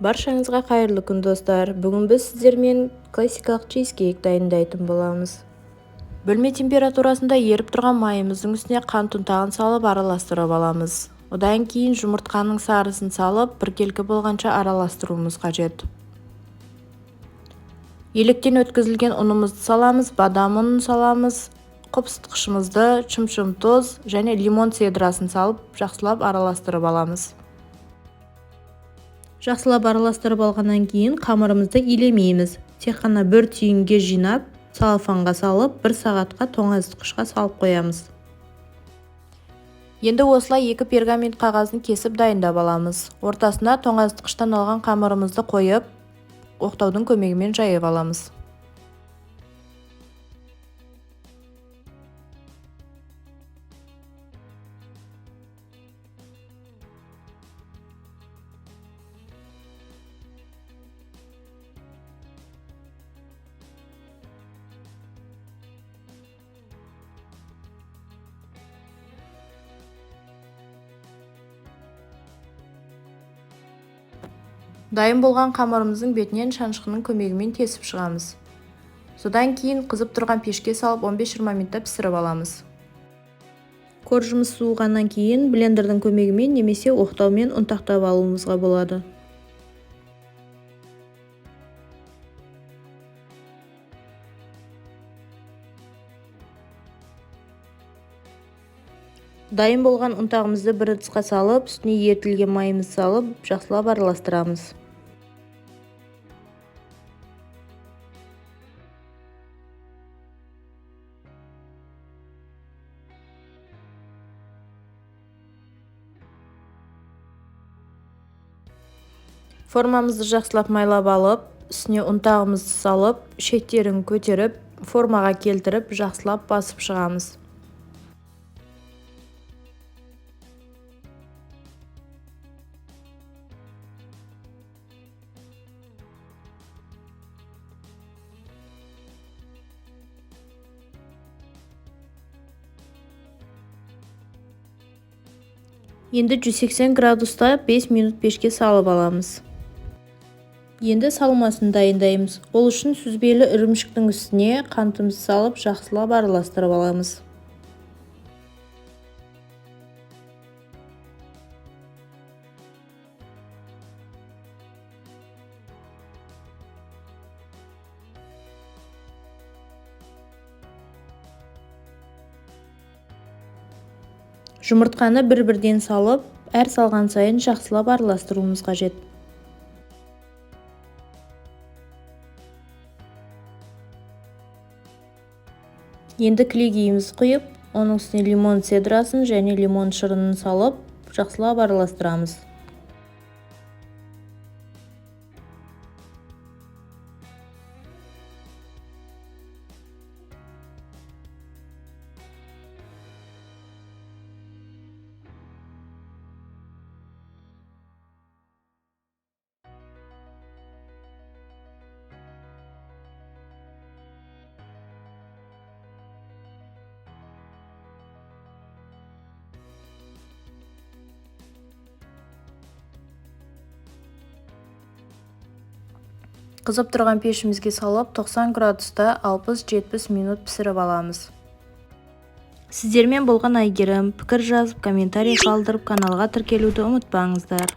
Баршаңызға қайырлы күн достар. Бүгін біз сіздермен классикалық чизкейк дайындайтын боламыз. Бөлме температурасында еріп тұрған майымыздың үстіне қант ұнтағын салып араластырып аламыз. Одан кейін жұмыртқаның сарысын салып біркелкі болғанша араластыруымыз қажет. Електен өткізілген ұнымызды саламыз, бадам ұнын саламыз, қопсытқышымызды, шым-шым тұз және лимон цедрасын салып жақсылап араластырып аламыз. Жақсылап араластырып алғаннан кейін қамырымызды илемейміз. Тек қана бір түйінге жинап, целлофанға салып, 1 сағатқа тоңазытқышқа салып қоямыз. Енді осылай 2 пергамент қағазын кесіп дайындап аламыз. Ортасына тоңазытқыштан алған қамырымызды қойып, оқтаудың көмегімен жайып аламыз. Дайын болған қамырымыздың бетінен шанышқының көмегімен тесіп шығамыз. Содан кейін қызып тұрған пешке салып 15-20 минутта пісіріп аламыз. Коржымыз суығаннан кейін блендердің көмегімен немесе оқтаумен ұнтақтап алуымызға болады. Дайын болған ұнтағымызды бір ыдысқа салып, үстіне ерітілген майымызды салып, жақсылап араластырамыз. Формамызды жақсылап майлап алып, үстіне ұнтағымызды салып, шеттерін көтеріп, формаға келтіріп, жақсылап басып шығамыз. Енді 180 градуста 5 минут пешке салып аламыз. Енді салмасын дайындаймыз. Ол үшін сүзбелі ірімшіктің үстіне қантымызды салып, жақсылап араластырып аламыз. Жұмыртқаны бір-бірден салып, әр салған сайын жақсылап араластыруымыз қажет. Енді кілегейімізді құйып, оның үстіне лимон цедрасын және лимон шырынын салып, жақсылап араластырамыз. Қызып тұрған пешімізге салып 90 градуста 60-70 минут пісіріп аламыз. Сіздермен болған Айгерім. Пікір жазып, комментарий қалдырып, каналға тіркелуді ұмытпаңыздар.